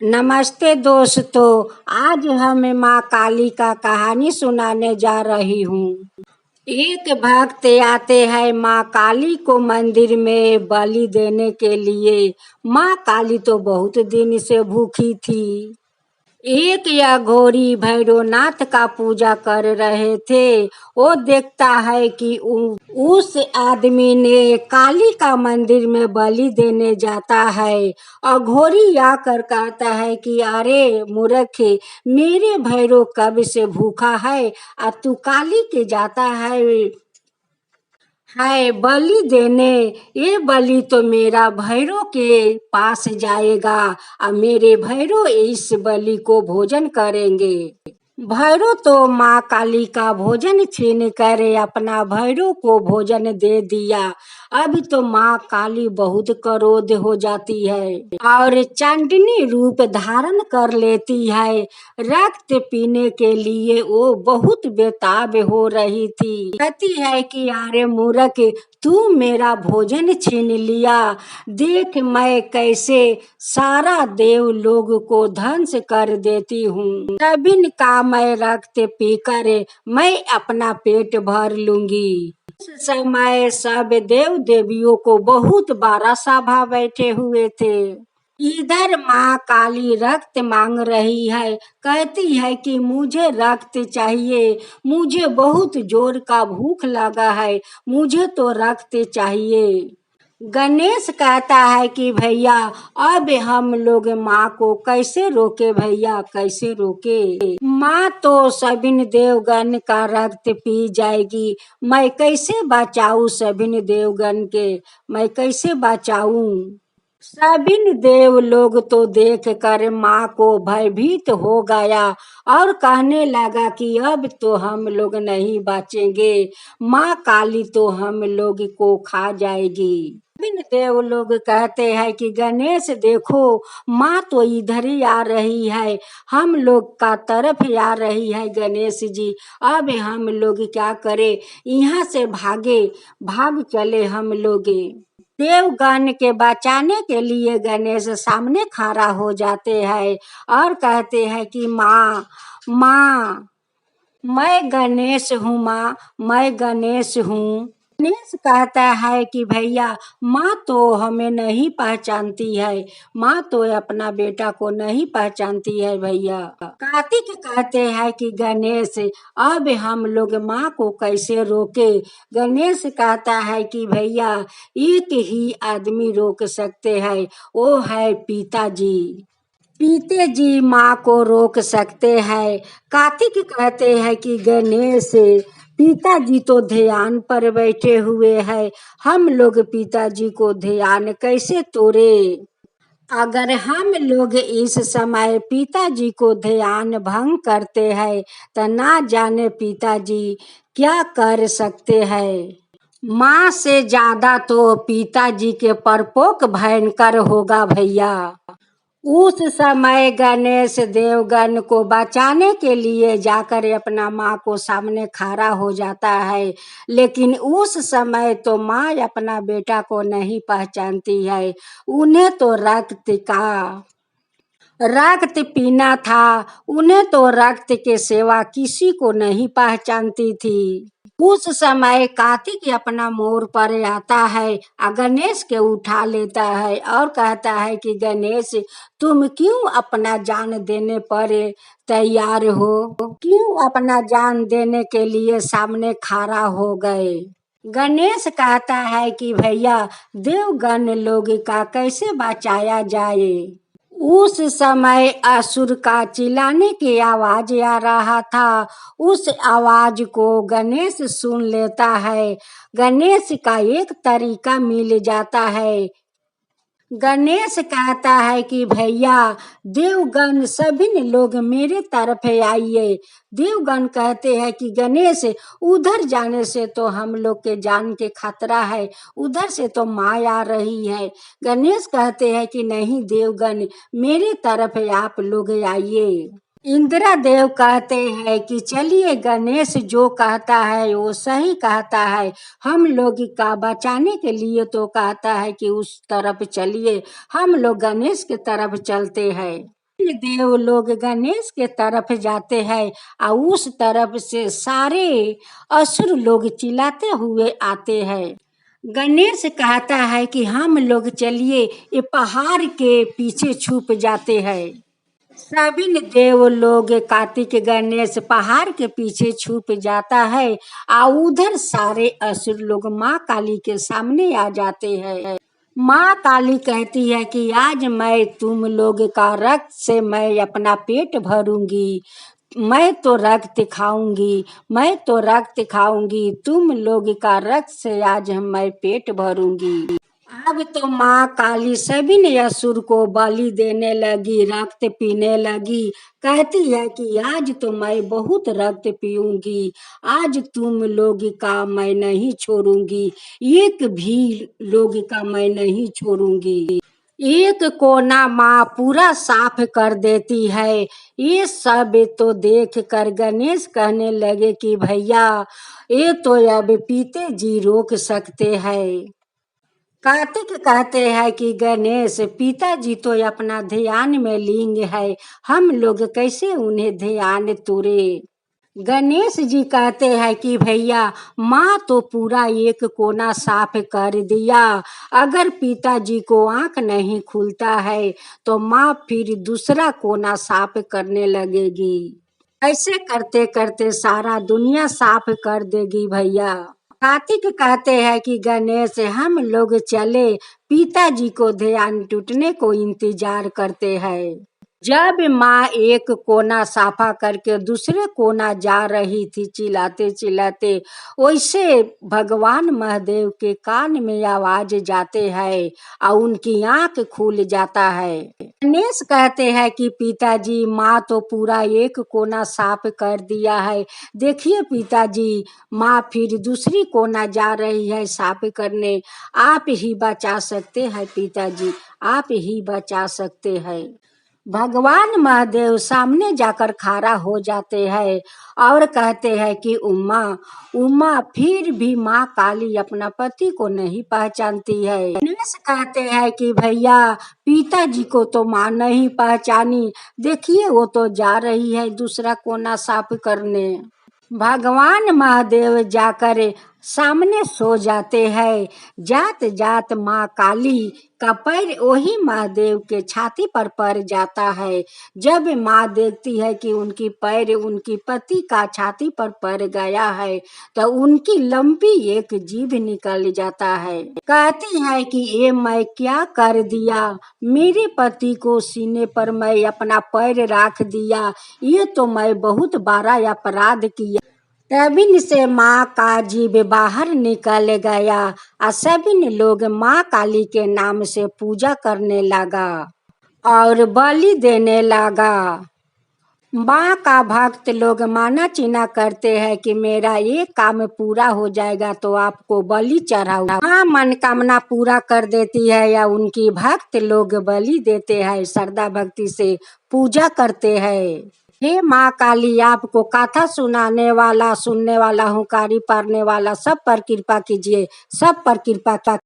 नमस्ते दोस्तों, आज हम माँ काली का कहानी सुनाने जा रही हूँ। एक भक्त आते हैं माँ काली को मंदिर में बलि देने के लिए। माँ काली तो बहुत दिन से भूखी थी। एक अघोरी भैरवनाथ का पूजा कर रहे थे। वो देखता है कि उस आदमी ने काली का मंदिर में बलि देने जाता है। अघोरी आकर कहता है कि अरे मूर्ख, मेरे भैरव कब से भूखा है और तू काली के जाता है बलि देने। ये बलि तो मेरा भैरव के पास जाएगा और मेरे भैरव इस बलि को भोजन करेंगे। भैरव तो माँ काली का भोजन छीन कर अपना भैरव को भोजन दे दिया। अब तो माँ काली बहुत क्रोध हो जाती है और चांदनी रूप धारण कर लेती है। रक्त पीने के लिए वो बहुत बेताब हो रही थी। कहती है कि अरे मूर्ख, तू मेरा भोजन छीन लिया। देख मैं कैसे सारा देव लोग को ध्वंस कर देती हूँ। सभी का मैं रक्त पीकर मैं अपना पेट भर लूंगी। उस समय सब देव देवियों को बहुत बड़ा सभा बैठे हुए थे। इधर माँ काली रक्त मांग रही है। कहती है कि मुझे रक्त चाहिए, मुझे बहुत जोर का भूख लगा है, मुझे तो रक्त चाहिए। गणेश कहता है कि भैया अब हम लोग माँ को कैसे रोके, भैया कैसे रोके। माँ तो सभी देवगण का रक्त पी जाएगी। मैं कैसे बचाऊं सभी देवगण के, मैं कैसे बचाऊं। सभी देव लोग तो देख कर माँ को भयभीत हो गया और कहने लगा कि अब तो हम लोग नहीं बचेंगे, माँ काली तो हम लोग को खा जाएगी। सभी देव लोग कहते हैं कि गणेश देखो, माँ तो इधर ही आ रही है, हम लोग का तरफ आ रही है गणेश जी। अब हम लोग क्या करें, यहाँ से भाग चले हम लोग। देवगण के बचाने के लिए गणेश सामने खड़ा हो जाते हैं और कहते हैं कि माँ मैं गणेश हूँ, माँ मैं गणेश हूँ। गणेश कहता है कि भैया माँ तो हमें नहीं पहचानती है, माँ तो अपना बेटा को नहीं पहचानती है भैया। कार्तिक कहते हैं कि गणेश अब हम लोग माँ को कैसे रोके। गणेश कहता है कि भैया एक ही आदमी रोक सकते हैं, वो है पिताजी। पिताजी माँ को रोक सकते हैं। कार्तिक कहते हैं कि गणेश पिताजी तो ध्यान पर बैठे हुए हैं, हम लोग पिताजी को ध्यान कैसे तोड़े। अगर हम लोग इस समय पिताजी को ध्यान भंग करते हैं तो ना जाने पिताजी क्या कर सकते हैं। माँ से ज्यादा तो पिताजी के परपोक भयंकर होगा भैया। उस समय गणेश देवगण को बचाने के लिए जाकर अपना माँ को सामने खड़ा हो जाता है। लेकिन उस समय तो माँ अपना बेटा को नहीं पहचानती है। उन्हें तो रक्त पीना था, उन्हें तो रक्त के सिवा किसी को नहीं पहचानती थी। उस समय कार्तिक अपना मोर पर आता है और गणेश के उठा लेता है और कहता है कि गणेश तुम क्यों अपना जान देने पर तैयार हो, क्यों अपना जान देने के लिए सामने खड़ा हो गए। गणेश कहता है कि भैया देवगण लोग का कैसे बचाया जाए। उस समय असुर का चिल्लाने की आवाज आ रहा था। उस आवाज को गणेश सुन लेता है। गणेश का एक तरीका मिल जाता है। गणेश कहता है कि भैया देवगण सभी लोग मेरे तरफ आइए। देवगण कहते हैं कि गणेश उधर जाने से तो हम लोग के जान के खतरा है, उधर से तो माँ आ रही है। गणेश कहते हैं कि नहीं देवगण मेरे तरफ आप लोग आइए। इंदिरा देव कहते हैं कि चलिए गणेश जो कहता है वो सही कहता है, हम लोग का बचाने के लिए तो कहता है कि उस तरफ चलिए, हम लोग गणेश के तरफ चलते हैं। देव लोग गणेश के तरफ जाते हैं और उस तरफ से सारे असुर लोग चिल्लाते हुए आते हैं। गणेश कहता है कि हम लोग चलिए ये पहाड़ के पीछे छुप जाते हैं। सभी देव लोग कार्तिक गणेश पहाड़ के पीछे छुप जाता है और उधर सारे असुर लोग माँ काली के सामने आ जाते हैं। माँ काली कहती है कि आज मैं तुम लोग का रक्त से मैं अपना पेट भरूंगी। मैं तो रक्त खाऊंगी, मैं तो रक्त खाऊंगी, तुम लोग का रक्त से आज मैं पेट भरूंगी। अब तो माँ काली सभी ने असुर को बलि देने लगी, रक्त पीने लगी। कहती है कि आज तो मैं बहुत रक्त पीऊंगी, आज तुम लोग का मैं नहीं छोड़ूंगी, एक भी लोग का मैं नहीं छोड़ूंगी। एक कोना माँ पूरा साफ कर देती है। ये सब तो देख कर गणेश कहने लगे कि भैया ये तो अब पीते जी रोक सकते हैं। कार्तिक कहते हैं कि गणेश पिताजी तो अपना ध्यान में लीन है, हम लोग कैसे उन्हें ध्यान तुरे। गणेश जी कहते हैं कि भैया माँ तो पूरा एक कोना साफ कर दिया, अगर पिताजी को आंख नहीं खुलता है तो माँ फिर दूसरा कोना साफ करने लगेगी। ऐसे करते करते सारा दुनिया साफ कर देगी भैया। कार्तिक कहते हैं कि गणेश हम लोग चले, पिताजी को ध्यान टूटने को इंतजार करते हैं। जब माँ एक कोना साफा करके दूसरे कोना जा रही थी चिल्लाते चिल्लाते, वैसे भगवान महादेव के कान में आवाज जाते हैं और उनकी आंख खुल जाता है। गणेश कहते हैं कि पिताजी माँ तो पूरा एक कोना साफ कर दिया है, देखिए पिताजी माँ फिर दूसरी कोना जा रही है साफ करने, आप ही बचा सकते हैं पिताजी, आप ही बचा सकते हैं। भगवान महादेव सामने जाकर खड़ा हो जाते हैं और कहते हैं कि उमा उमा, फिर भी माँ काली अपना पति को नहीं पहचानती है। गणेश कहते हैं कि भैया पिताजी को तो माँ नहीं पहचानी, देखिए वो तो जा रही है दूसरा कोना साफ करने। भगवान महादेव जाकर सामने सो जाते हैं। जात जात माँ काली का पैर वही महादेव के छाती पर पड़ जाता है। जब माँ देखती है कि उनकी पैर उनकी पति का छाती पर पड़ गया है तो उनकी लंबी एक जीभ निकल जाता है। कहती है कि ये मैं क्या कर दिया, मेरे पति को सीने पर मैं अपना पैर रख दिया, ये तो मैं बहुत बड़ा अपराध किया। तभी से माँ का जीभ बाहर निकल गया और सभी लोग माँ काली के नाम से पूजा करने लगा और बलि देने लगा। माँ का भक्त लोग माना चीना करते हैं कि मेरा ये काम पूरा हो जाएगा तो आपको बलि चढ़ाऊं। माँ मनोकामना पूरा कर देती है या उनकी भक्त लोग बलि देते हैं, श्रद्धा भक्ति से पूजा करते हैं। हे माँ काली, आपको कथा सुनाने वाला, सुनने वाला, हुंकारी पारने वाला सब पर कृपा कीजिए, सब पर कृपा का